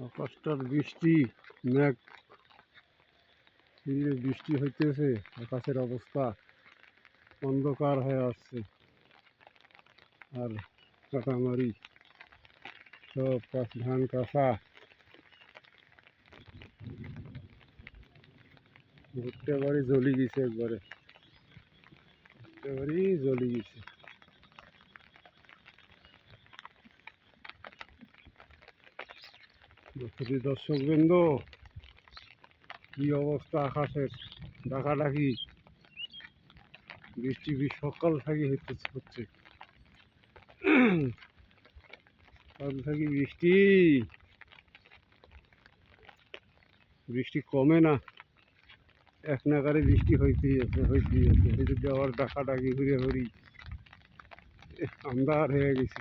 আকাশটার বৃষ্টি, মেঘ বৃষ্টি হইতেছে। আকাশের অবস্থা অন্ধকার হয়ে আসছে। আর কাটামারি সব ধান কাঁচা, একেবারে জ্বলি গেছে, একেবারেই জ্বলি গেছে। দর্শক বৃন্দ, কি অবস্থা আকাশের, ডাকাডাকি বৃষ্টি সকাল থেকে হচ্ছে সকাল থেকে বৃষ্টি কমে না, এক নাগারে বৃষ্টি হইতেই আছে। এদিকে আবার ডাকাডাকি ঘুরে ঘুরি আন্ধার হয়ে গেছে।